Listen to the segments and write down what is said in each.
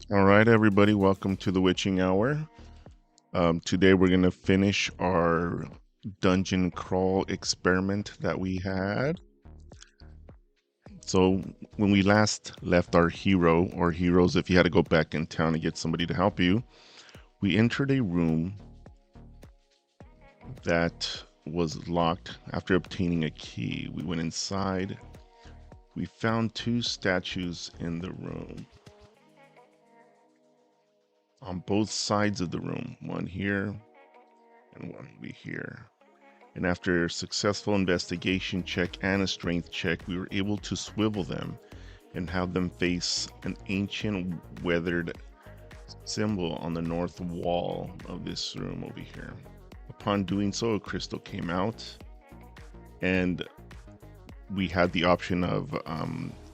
All right, everybody, welcome to the Witching Hour. Today we're going to finish our dungeon crawl experiment that we had. So, when we last left our hero, or heroes, if you had to go back in town and get somebody to help you, we entered a room that was locked after obtaining a key. We went inside. We found two statues in the room on both sides of the room, one here and one over here. And after a successful investigation check and a strength check, we were able to swivel them and have them face an ancient weathered symbol on the north wall of this room over here. Upon doing so, a crystal came out, and we had the option of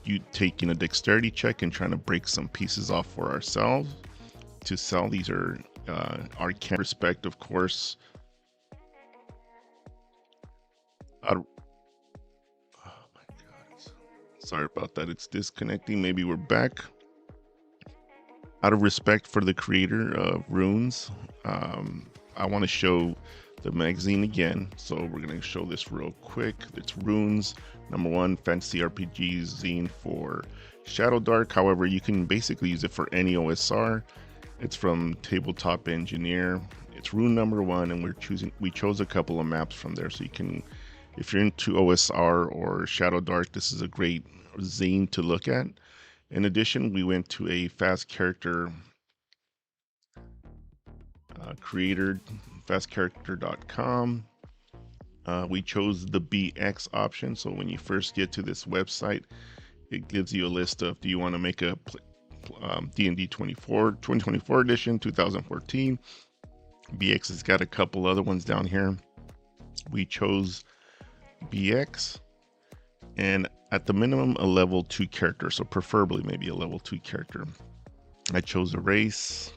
you taking a dexterity check and trying to break some pieces off for ourselves to sell. These are Arcana respect, of course. Oh my god. Sorry about that. It's disconnecting. Maybe we're back. Out of respect for the creator of Runes, I want to show the magazine again. So we're going to show this real quick. It's Runes, #1 fantasy RPG zine for Shadowdark. However, you can basically use it for any OSR. It's from Tabletop Engineer. It's rune #1, and we chose a couple of maps from there, so you can, if you're into OSR or Shadowdark, this is a great zine to look at. In addition, we went to a fast character creator, fastcharacter.com. We chose the BX option, so when you first get to this website, it gives you a list of, do you want to make a D&D 2024 edition, 2014. BX has got a couple other ones down here. We chose BX, and at the minimum a level 2 character, so preferably maybe a level 2 character. I chose a race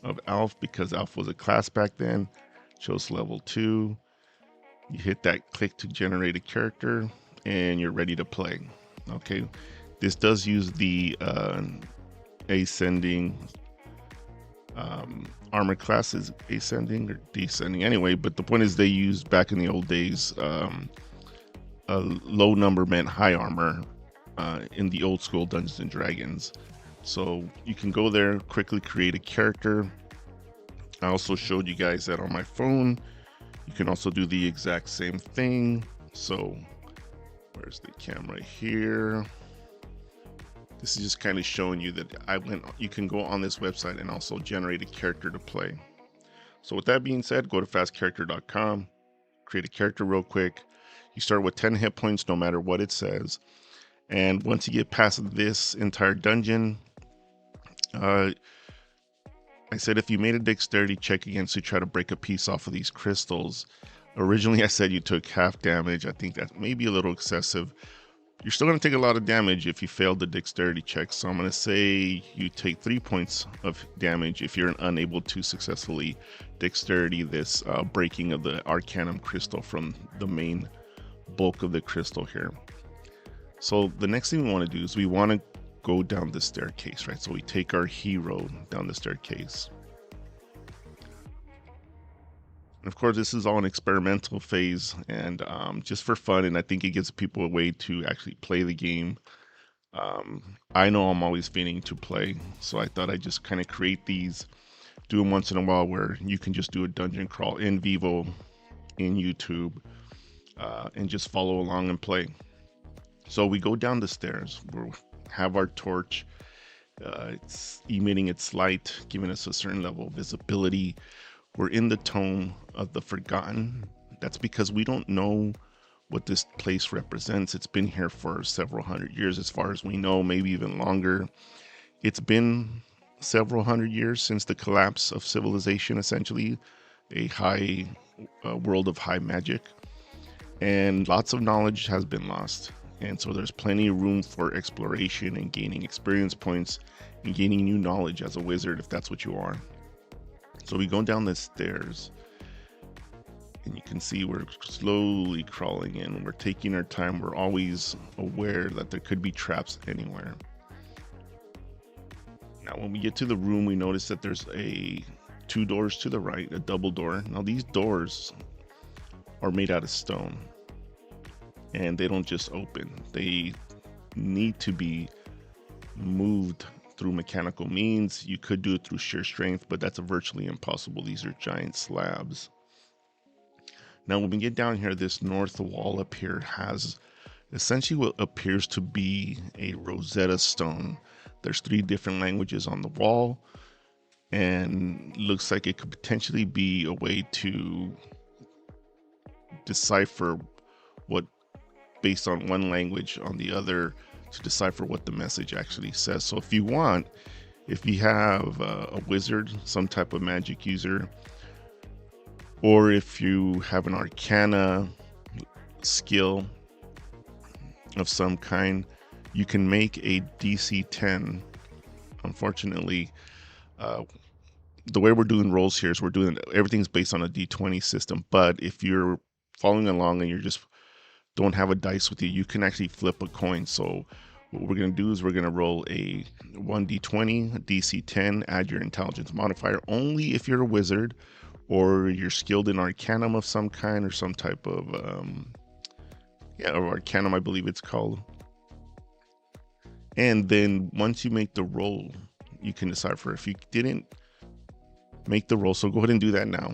of Elf because Elf was a class back then. Chose level 2. You hit that click to generate a character and you're ready to play. Okay, this does use the ascending armor classes, ascending or descending anyway, but the point is they used back in the old days a low number meant high armor in the old school Dungeons and Dragons. So you can go there, quickly create a character. I also showed you guys that on my phone. You can also do the exact same thing. So where's the camera here? This is just kind of showing you that you can go on this website and also generate a character to play. So with that being said, go to fastcharacter.com, create a character real quick. You start with 10 hit points no matter what it says. And once you get past this entire dungeon, I said if you made a dexterity check against to try to break a piece off of these crystals, originally I said you took half damage. I think that's maybe a little excessive. You're still going to take a lot of damage if you failed the dexterity check. So I'm going to say you take 3 points of damage if you're unable to successfully dexterity this breaking of the Arcanum crystal from the main bulk of the crystal here. So the next thing we want to do is we want to go down the staircase, right? So we take our hero down the staircase. And of course, this is all an experimental phase and just for fun, and I think it gives people a way to actually play the game. I know I'm always fiending to play, so I thought I'd just kind of create these, do them once in a while where you can just do a dungeon crawl in vivo, in YouTube, and just follow along and play. So we go down the stairs, we have our torch, it's emitting its light, giving us a certain level of visibility. We're in the Tome of the Forgotten. That's because we don't know what this place represents. It's been here for several hundred years, as far as we know, maybe even longer. It's been several hundred years since the collapse of civilization, essentially, a high world of high magic. And lots of knowledge has been lost. And so there's plenty of room for exploration and gaining experience points and gaining new knowledge as a wizard, if that's what you are. So we go down the stairs and you can see we're slowly crawling in. We're taking our time. We're always aware that there could be traps anywhere. Now, when we get to the room, we notice that there's two doors to the right, a double door. Now, these doors are made out of stone, and they don't just open. They need to be moved through mechanical means. You could do it through sheer strength, but that's virtually impossible. These are giant slabs. Now, when we get down here, this north wall up here has essentially what appears to be a Rosetta Stone. There's 3 different languages on the wall, and looks like it could potentially be a way to decipher what, based on one language on the other, to decipher what the message actually says. So if you want, if you have a wizard, some type of magic user, or if you have an arcana skill of some kind, you can make a DC 10. Unfortunately, the way we're doing rolls here is everything's based on a D20 system. But if you're following along and you just don't have a dice with you, you can actually flip a coin. So what we're going to do is we're going to roll a 1d20, a DC 10, add your intelligence modifier only if you're a wizard or you're skilled in arcanum of some kind, or some type of or arcanum, I believe it's called. And then once you make the roll, you can decipher. If you didn't make the roll, so go ahead and do that now.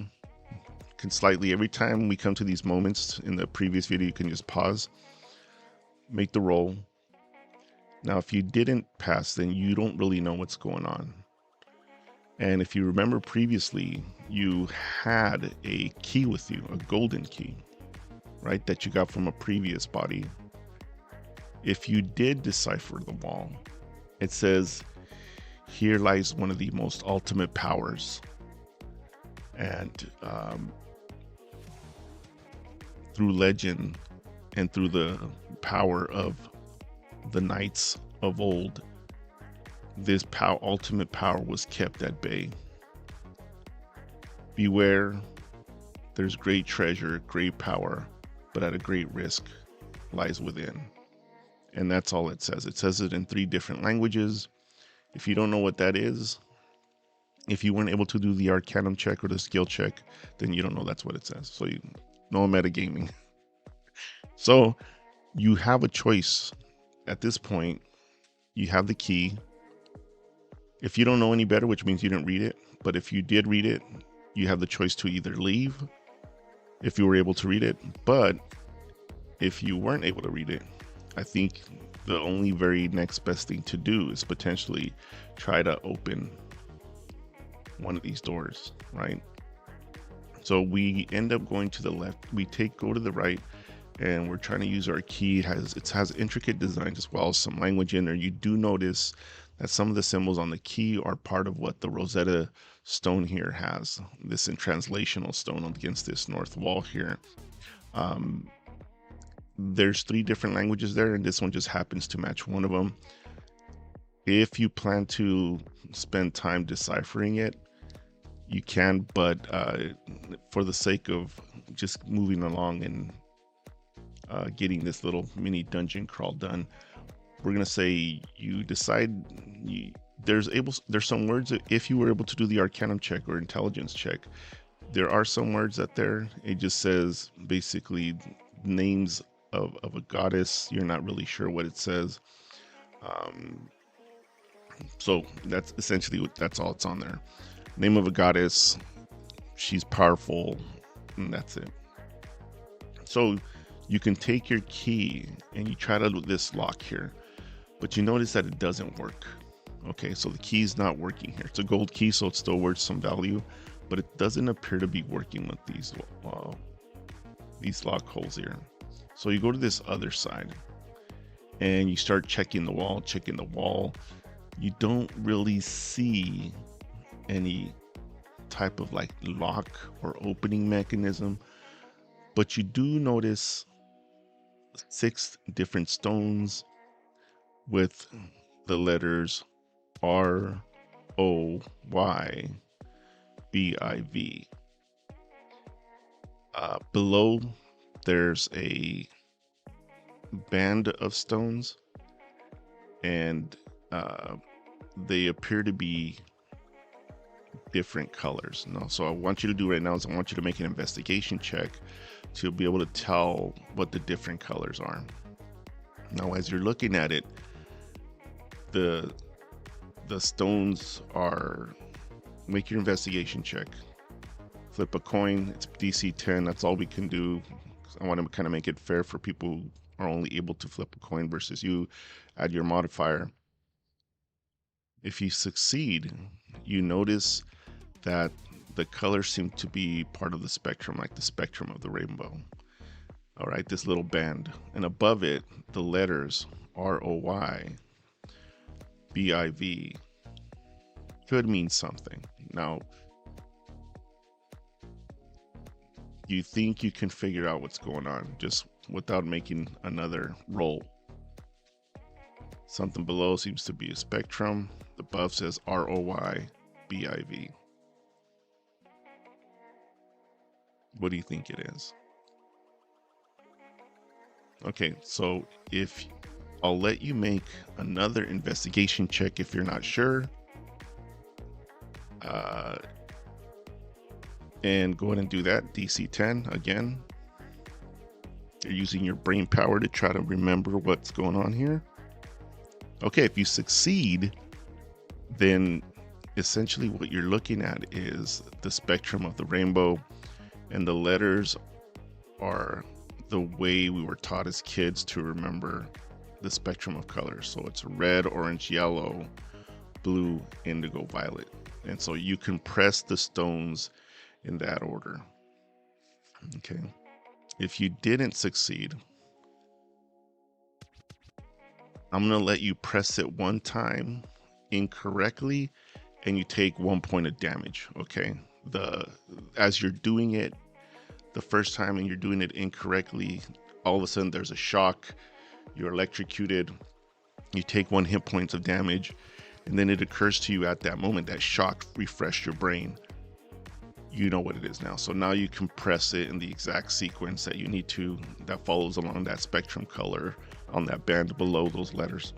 You can slightly, every time we come to these moments in the previous video, you can just pause, make the roll. Now, if you didn't pass, then you don't really know what's going on. And if you remember previously, you had a key with you, a golden key, right, that you got from a previous body. If you did decipher the wall, it says, here lies one of the most ultimate powers. And through legend and through the power of the knights of old, this ultimate power was kept at bay. Beware, there's great treasure, great power, but at a great risk lies within. And that's all it says. It says it in 3 different languages. If you don't know what that is, if you weren't able to do the arcanum check or the skill check, then you don't know that's what it says. So you know metagaming. So you have a choice at this point. You have the key. If you don't know any better, which means you didn't read it, but if you did read it, you have the choice to either leave if you were able to read it. But if you weren't able to read it, I think the only very next best thing to do is potentially try to open one of these doors, right? So we end up going to the left, we go to the right, and we're trying to use our key. It has intricate designs as well as some language in there. You do notice that some of the symbols on the key are part of what the Rosetta Stone here has, this in translational stone against this north wall here. There's 3 different languages there, and this one just happens to match one of them. If you plan to spend time deciphering it, you can, but for the sake of just moving along and getting this little mini dungeon crawl done, we're gonna say you decide there's some words that if you were able to do the arcanum check or intelligence check, there are some words that it just says basically names of a goddess. You're not really sure what it says. So that's essentially that's all it's on there. Name of a goddess, she's powerful, and that's it. So you can take your key and you try to do this lock here, but you notice that it doesn't work. Okay, so the key is not working here. It's a gold key, so it's still worth some value, but it doesn't appear to be working with these lock holes here. So you go to this other side and you start checking the wall. You don't really see any type of like lock or opening mechanism, but you do notice 6 different stones with the letters R-O-Y-B-I-V. Below there's a band of stones, and they appear to be different colors. No, so I want you to do right now is I want you to make an investigation check to be able to tell what the different colors are. Now, as you're looking at it, the stones are, make your investigation check. Flip a coin. It's DC 10. That's all we can do. I want to kind of make it fair for people who are only able to flip a coin versus you. Add your modifier. If you succeed, you notice that the colors seem to be part of the spectrum, like the spectrum of the rainbow. All right, this little band. And above it, the letters ROY, BIV could mean something. Now, you think you can figure out what's going on just without making another roll. Something below seems to be a spectrum. The above says ROY, BIV. What do you think it is? Okay, so if I'll let you make another investigation check if you're not sure. And go ahead and do that. DC 10 again. You're using your brain power to try to remember what's going on here. Okay, if you succeed, then essentially what you're looking at is the spectrum of the rainbow, and the letters are the way we were taught as kids to remember the spectrum of colors. So it's red, orange, yellow, blue, indigo, violet. And so you can press the stones in that order. Okay. If you didn't succeed, I'm going to let you press it one time incorrectly and you take 1 point of damage. Okay. As you're doing it the first time and you're doing it incorrectly, all of a sudden there's a shock, you're electrocuted, you take 1 hit points of damage, and then it occurs to you at that moment that shock refreshed your brain. You know what it is now. So now you can press it in the exact sequence that you need to, that follows along that spectrum color on that band below those letters.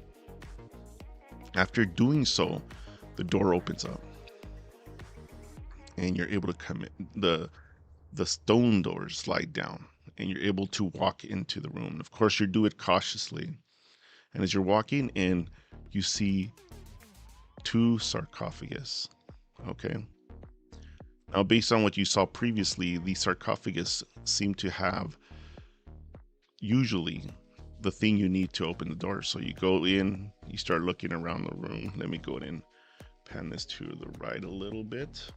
After doing so, the door opens up and you're able to come in. The stone doors slide down and you're able to walk into the room. Of course, you do it cautiously. And as you're walking in, you see 2 sarcophagus. Okay. Now, based on what you saw previously, the sarcophagus seem to have usually the thing you need to open the door. So you go in, you start looking around the room. Let me go in and pan this to the right a little bit.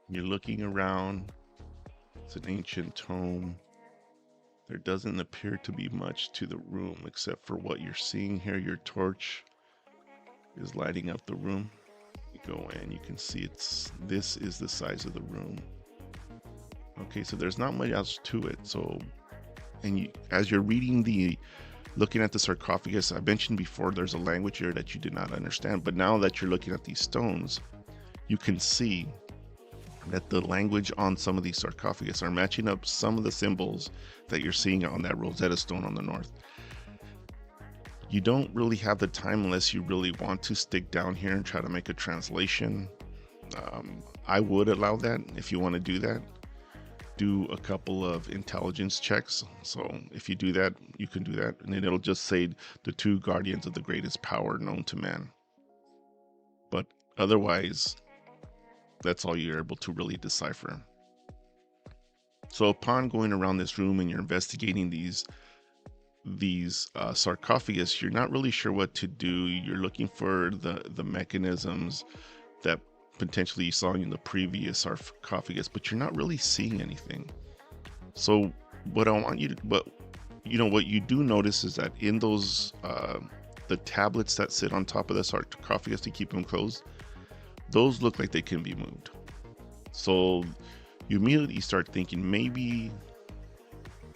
You're looking around. It's an ancient tome. There doesn't appear to be much to the room except for what you're seeing here. Your torch is lighting up the room. You go in, you can see this is the size of the room. Okay, so there's not much else to it. So, as you're reading looking at the sarcophagus, I mentioned before there's a language here that you did not understand, but now that you're looking at these stones, you can see that the language on some of these sarcophagus are matching up some of the symbols that you're seeing on that Rosetta Stone on the north. You don't really have the time unless you really want to stick down here and try to make a translation. I would allow that if you want to do that. Do a couple of intelligence checks. So if you do that, you can do that. And then it'll just say the 2 guardians of the greatest power known to man. But otherwise, that's all you're able to really decipher. So upon going around this room and you're investigating these sarcophagus, you're not really sure what to do. You're looking for the mechanisms that potentially you saw in the previous sarcophagus, but you're not really seeing anything. So what I want you to, what you do notice is that in those the tablets that sit on top of the sarcophagus to keep them closed, those look like they can be moved. So you immediately start thinking maybe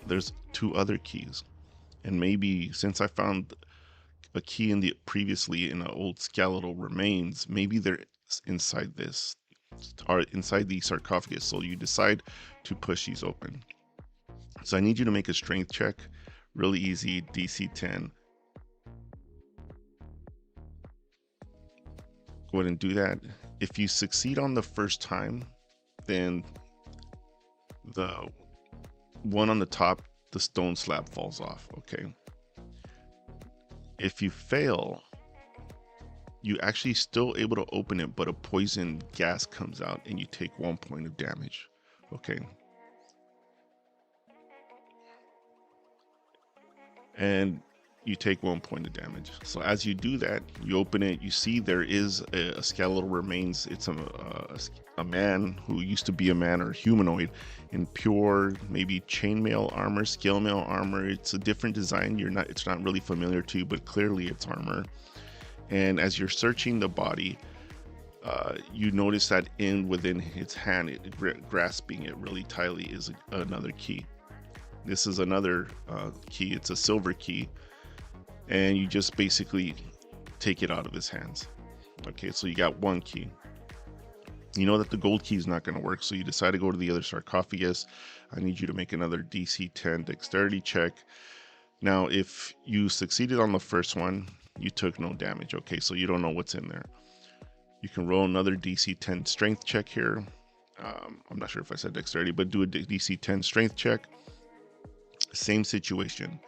there's 2 other keys, and maybe since I found a key previously in an old skeletal remains, maybe they're inside this, or inside the sarcophagus. So you decide to push these open. So I need you to make a strength check Really easy, DC 10. Go ahead and do that. If you succeed on the first time, then the one on the top, the stone slab falls off, okay? If you fail, you actually still able to open it, but a poison gas comes out and you take 1 point of damage, okay? And you take 1 point of damage. So as you do that, you open it, you see there is a skeletal remains. It's a man who used to be a man or humanoid in pure, maybe chainmail armor, scale mail armor. It's a different design. It's not really familiar to you, but clearly it's armor. And as you're searching the body, you notice that within its hand, grasping it really tightly, is another key. This is another key. It's a silver key, and you just basically take it out of his hands. Okay, so you got 1 key. You know that the gold key is not going to work, so you decide to go to the other sarcophagus. I need you to make another DC 10 dexterity check. Now, if you succeeded on the first one, you took no damage. Okay, so you don't know what's in there. You can roll another DC 10 strength check here. I'm not sure if I said dexterity, but do a DC 10 strength check. Same situation.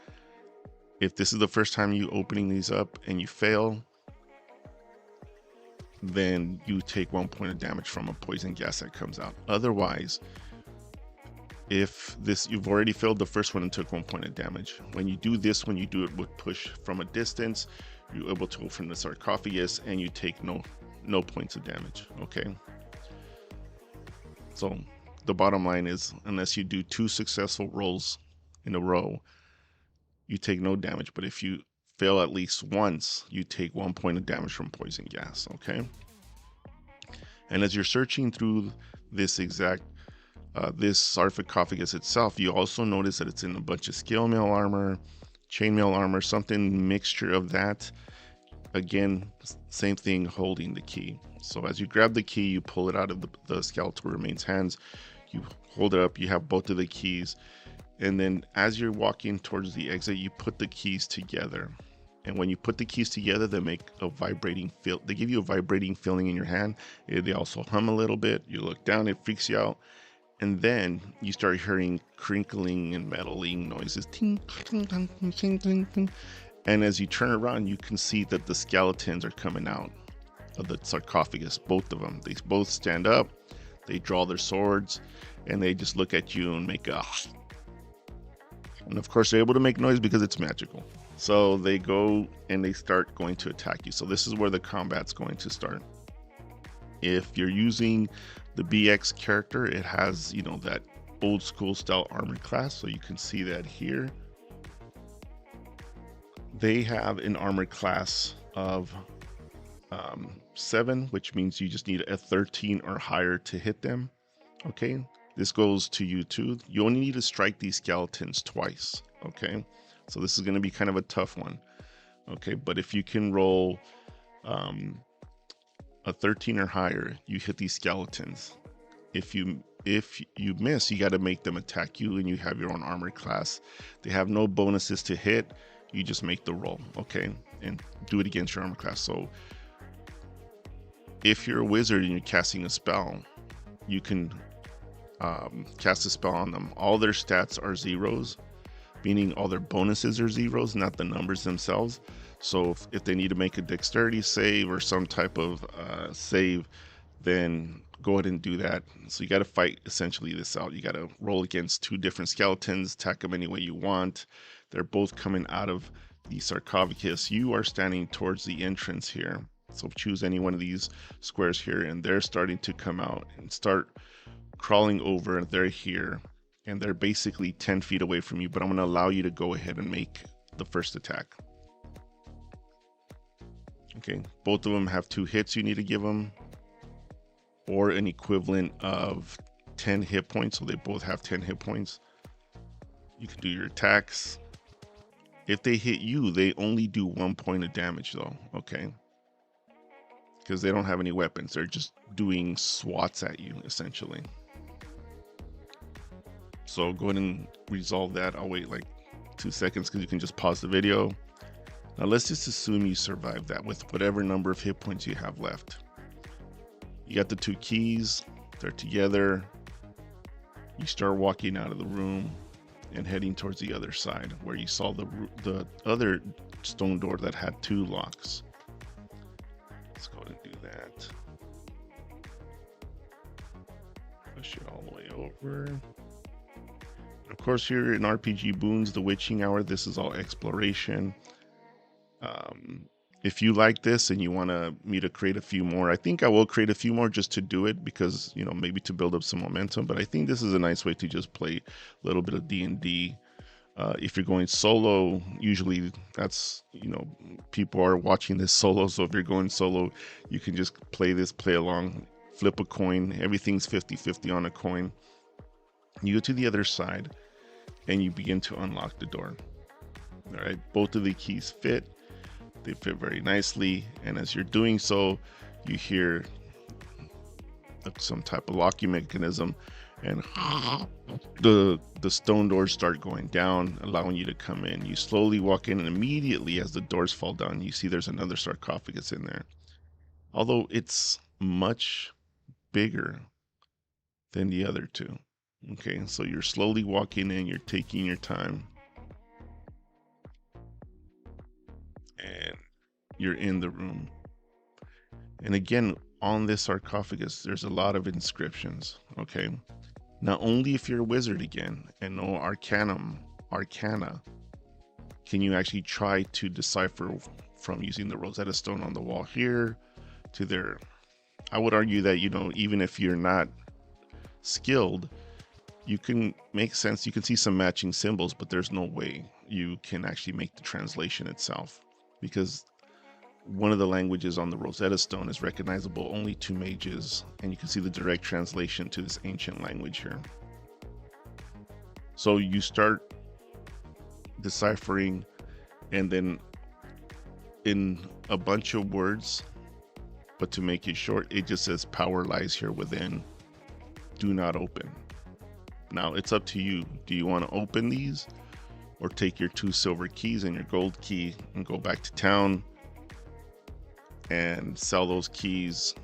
If this is the first time you opening these up and you fail, then you take 1 point of damage from a poison gas that comes out. Otherwise, if you've already failed the first one and took 1 point of damage. When you do this, when you do it with push from a distance, you're able to open the sarcophagus and you take no points of damage. Okay. So the bottom line is, unless you do 2 successful rolls in a row, you take no damage. But if you fail at least once, you take 1 point of damage from poison gas. Okay. And as you're searching through this this sarcophagus itself, you also notice that it's in a bunch of scale mail armor, chainmail armor, something mixture of that. Again, same thing, holding the key. So as you grab the key, you pull it out of the skeletal remains hands, you hold it up, you have both of the keys, and then as you're walking towards the exit, you put the keys together. And when you put the keys together, they make a vibrating feel. They give you a vibrating feeling in your hand. They also hum a little bit. You look down, it freaks you out. And then you start hearing crinkling and metaling noises. Ting, ting, ting, ting, ting, ting. And as you turn around, you can see that the skeletons are coming out of the sarcophagus, both of them. They both stand up, they draw their swords, and they just look at you and make a... And of course, they're able to make noise because it's magical. So they go and they start going to attack you. So this is where the combat's going to start. If you're using the BX character, it has, you know, that old school style armor class. So you can see that here. They have an armor class of 7, which means you just need a 13 or higher to hit them. Okay, this goes to you too. You only need to strike these skeletons twice. Okay, so this is going to be kind of a tough one. Okay, but if you can roll a 13 or higher, you hit these skeletons. If you miss, you got to make them attack you, and you have your own armor class. They have no bonuses to hit. You just make the roll, okay, and do it against your armor class. So if you're a wizard and you're casting a spell, you can cast a spell on them. All their stats are zeros, meaning all their bonuses are zeros, not the numbers themselves. So if they need to make a dexterity save or some type of save, then go ahead and do that. So you got to fight essentially this out. You got to roll against 2 different skeletons, attack them any way you want. They're both coming out of the sarcophagus. You are standing towards the entrance here. So choose any one of these squares here, and they're starting to come out and start crawling over. They're here, and they're basically 10 feet away from you, but I'm going to allow you to go ahead and make the first attack. Okay, both of them have 2 hits you need to give them, or an equivalent of 10 hit points, so they both have 10 hit points. You can do your attacks. If they hit you, they only do 1 point of damage though, okay? Because they don't have any weapons. They're just doing swats at you, essentially. So go ahead and resolve that. I'll wait like 2 seconds because you can just pause the video. Now let's just assume you survived that with whatever number of hit points you have left. You got the 2 keys, they're together. You start walking out of the room and heading towards the other side where you saw the other stone door that had 2 locks. Let's go ahead and do that. Push it all the way over. Of course, here in RPG Boons, the Witching Hour, this is all exploration. If you like this and you want me to create a few more, I think I will create a few more just to do it because, you know, maybe to build up some momentum. But I think this is a nice way to just play a little bit of D&D. If you're going solo, usually that's, you know, people are watching this solo. So if you're going solo, you can just play this, play along, flip a coin. Everything's 50-50 on a coin. You go to the other side and you begin to unlock the door. All right, both of the keys fit. They fit very nicely, and as you're doing so, you hear some type of locking mechanism, and the stone doors start going down, allowing you to come in. You slowly walk in, and immediately as the doors fall down, you see there's another sarcophagus in there. Although it's much bigger than the other 2. Okay, so you're slowly walking in, you're taking your time, and you're in the room. And again, on this sarcophagus, there's a lot of inscriptions. Okay, not only if you're a wizard again and know arcana, can you actually try to decipher from using the Rosetta Stone on the wall here to there. I would argue that, you know, even if you're not skilled, you can make sense. You can see some matching symbols, but there's no way you can actually make the translation itself, because one of the languages on the Rosetta Stone is recognizable only to mages, and you can see the direct translation to this ancient language here. So you start deciphering, and then in a bunch of words, but to make it short, it just says power lies here within, do not open. Now it's up to you. Do you want to open these, or take your 2 silver keys and your gold key and go back to town and sell those keys?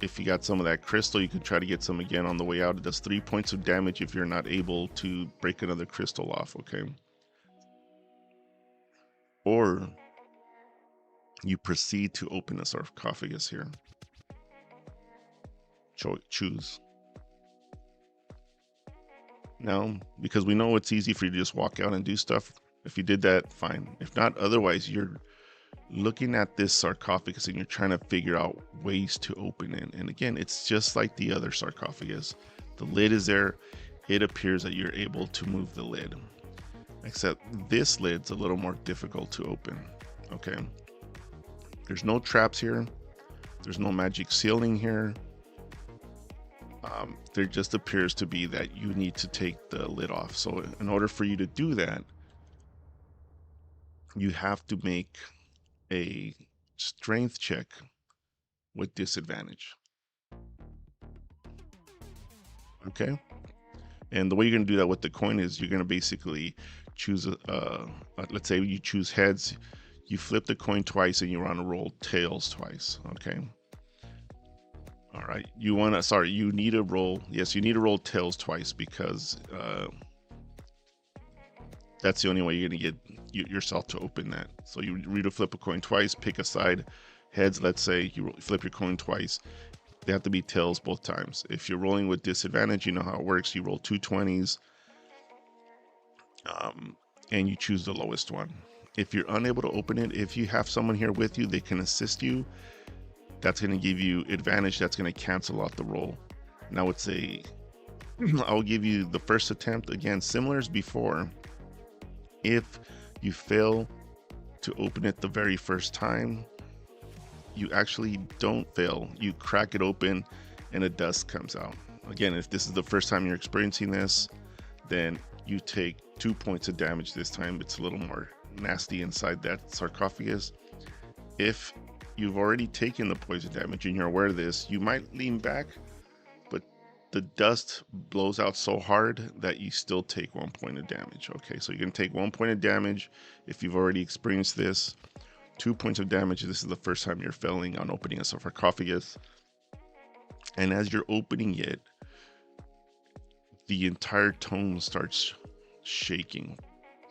If you got some of that crystal, you can try to get some again on the way out. It does 3 points of damage if you're not able to break another crystal off, okay? Or you proceed to open a sarcophagus here. Choose. Now, because we know it's easy for you to just walk out and do stuff, if you did that, fine. If not, otherwise, you're looking at this sarcophagus and you're trying to figure out ways to open it. And again, it's just like the other sarcophagus. The lid is there. It appears that you're able to move the lid, except this lid's a little more difficult to open. Okay, there's no traps here. There's no magic sealing here. There just appears to be that you need to take the lid off. So in order for you to do that, you have to make a strength check with disadvantage. Okay, and the way you're going to do that with the coin is you're going to basically choose let's say you choose heads, you flip the coin twice and you want to roll tails twice. Okay, all right, you need to roll, yes, you need to roll tails twice, because that's the only way you're going to get yourself to open that. So you read to flip a coin twice, pick a side. Heads, let's say you flip your coin twice, they have to be tails both times. If you're rolling with disadvantage, you know how it works. You roll 2 20s and you choose the lowest one. If you're unable to open it, if you have someone here with you, they can assist you. That's going to give you advantage. That's going to cancel out the roll. Now it's I'll give you the first attempt again, similar as before. If you fail to open it the very first time, you actually don't fail. You crack it open and a dust comes out. Again, if this is the first time you're experiencing this, then you take 2 points of damage this time. It's a little more nasty inside that sarcophagus. If you've already taken the poison damage and you're aware of this, you might lean back, but the dust blows out so hard that you still take 1 point of damage. Okay, so you're gonna take 1 point of damage if you've already experienced this. 2 points of damage. This is the first time you're failing on opening a sarcophagus. And as you're opening it, the entire tome starts shaking.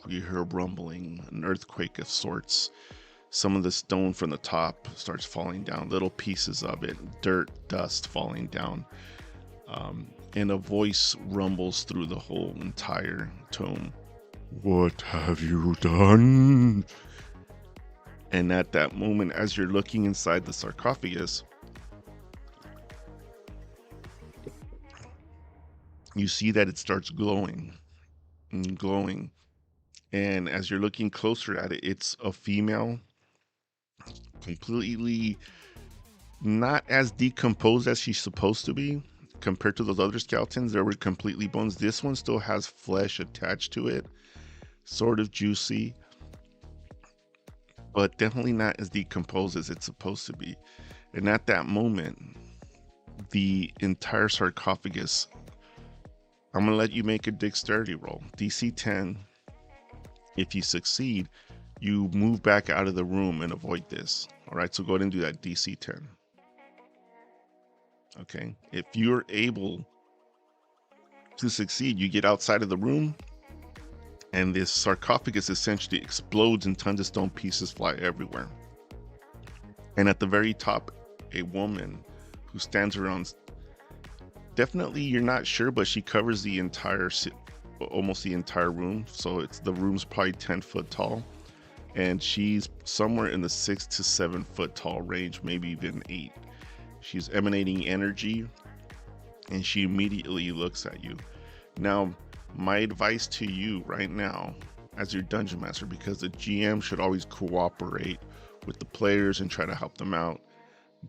You hear rumbling, an earthquake of sorts. Some of the stone from the top starts falling down, little pieces of it, dirt, dust falling down. And a voice rumbles through the whole entire tome. What have you done? And at that moment, as you're looking inside the sarcophagus, you see that it starts glowing and glowing. And as you're looking closer at it, it's a female, completely not as decomposed as she's supposed to be. Compared to those other skeletons, they were completely bones. This one still has flesh attached to it, sort of juicy, but definitely not as decomposed as it's supposed to be. And at that moment, the entire sarcophagus, I'm gonna let you make a dexterity roll, DC 10. If you succeed, you move back out of the room and avoid this. All right, so go ahead and do that, DC 10. Okay, if you're able to succeed, you get outside of the room and this sarcophagus essentially explodes and tons of stone pieces fly everywhere. And at the very top, a woman who stands around, definitely you're not sure, but she covers the entire, almost the entire room. So the room's probably 10 foot tall, and she's somewhere in the 6 to 7 foot tall range, maybe even 8. She's emanating energy, and she immediately looks at you. Now, my advice to you right now, as your dungeon master, because the GM should always cooperate with the players and try to help them out,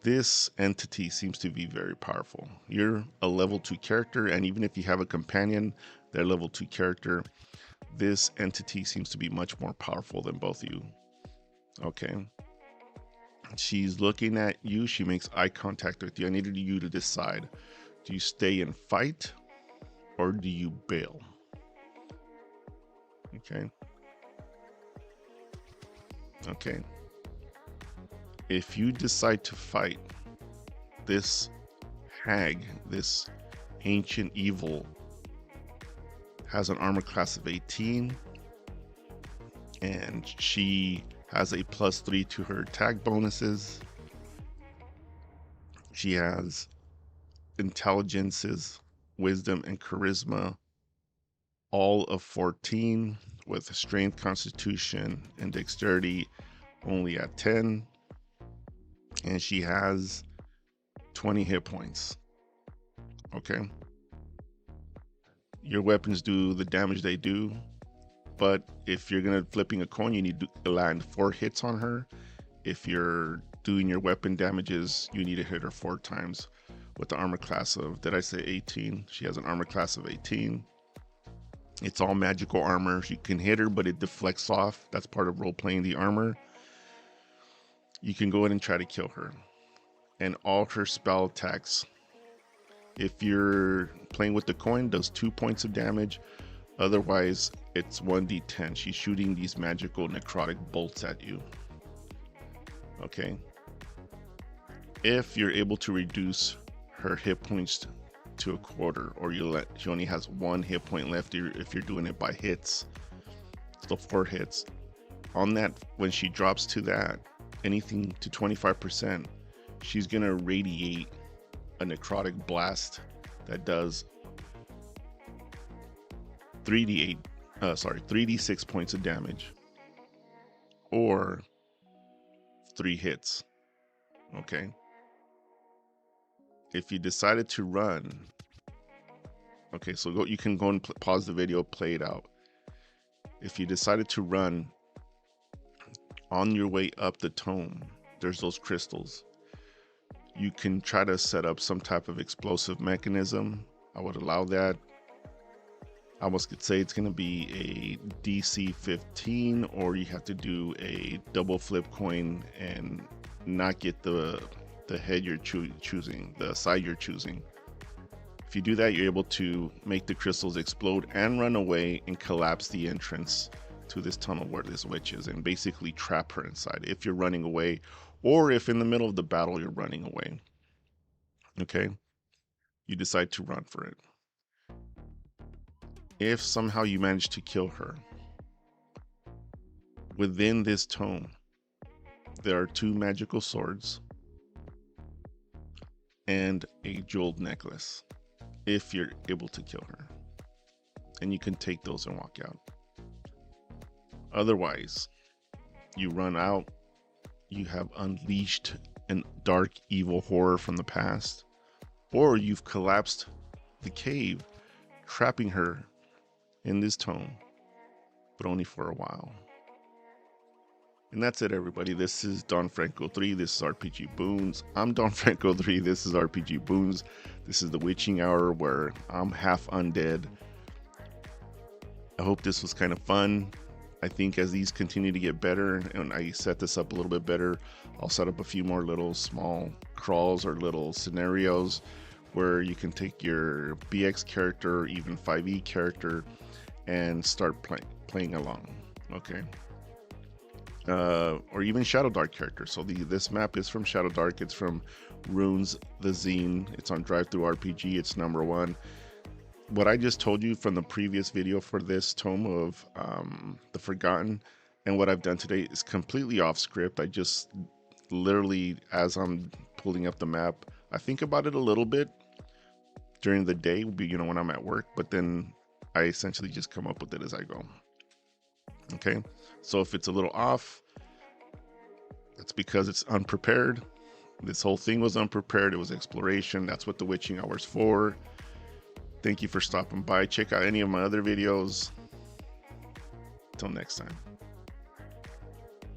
this entity seems to be very powerful. You're a level 2 character, and even if you have a companion, they're level 2 character, this entity seems to be much more powerful than both of you. Okay. She's looking at you. She makes eye contact with you. I needed you to decide. Do you stay and fight, or do you bail? Okay. Okay. If you decide to fight, this hag, this ancient evil, has an armor class of 18, and she has a +3 to her attack bonuses. She has intelligences, wisdom, and charisma, all of 14, with strength, constitution, and dexterity only at 10. And she has 20 hit points. Okay. Your weapons do the damage they do, but if you're gonna flipping a coin, you need to land 4 hits on her. If you're doing your weapon damages, you need to hit her 4 times with the armor class of, did I say 18? She has an armor class of 18. It's all magical armor. You can hit her, but it deflects off. That's part of role-playing the armor. You can go ahead and try to kill her. And all her spell attacks, if you're playing with the coin, does 2 points of damage. Otherwise, it's 1d10. She's shooting these magical necrotic bolts at you. Okay. If you're able to reduce her hit points to a quarter, or she only has 1 hit point left if you're doing it by hits, so 4 hits. On that, when she drops to that, anything to 25%, she's gonna radiate a necrotic blast that does 3d6 points of damage, or 3 hits. Okay. If you decided to run, okay, so you can go and pause the video, play it out. If you decided to run, on your way up the tome, there's those crystals. You can try to set up some type of explosive mechanism. I would allow that. I almost could say it's going to be a DC 15, or you have to do a double flip coin and not get the head you're choosing, the side you're choosing. If you do that, you're able to make the crystals explode and run away and collapse the entrance to this tunnel where this witch is, and basically trap her inside if you're running away, or if in the middle of the battle you're running away. Okay, you decide to run for it. If somehow you manage to kill her, within this tome there are 2 magical swords and a jeweled necklace if you're able to kill her, and you can take those and walk out. Otherwise, you run out, you have unleashed a dark evil horror from the past, or you've collapsed the cave, trapping her in this tome, but only for a while. And that's it, everybody. This is Don Franco 3. This is RPG Boons. I'm Don Franco 3. This is RPG Boons. This is the witching hour where I'm half undead. I hope this was kind of fun. I think as these continue to get better and I set this up a little bit better, I'll set up a few more little small crawls or little scenarios where you can take your BX character or even 5e character and start playing along. Okay. Or even Shadowdark character. So this map is from Shadowdark. It's from Runes, the zine. It's on Drive Through RPG. It's #1. What I just told you from the previous video for this tome of the Forgotten and what I've done today is completely off script. I just literally, as I'm pulling up the map, I think about it a little bit during the day, when I'm at work, but then I essentially just come up with it as I go. Okay, so if it's a little off, that's because it's unprepared. This whole thing was unprepared. It was exploration. That's what the witching hour's for. Thank you for stopping by. Check out any of my other videos. Till next time.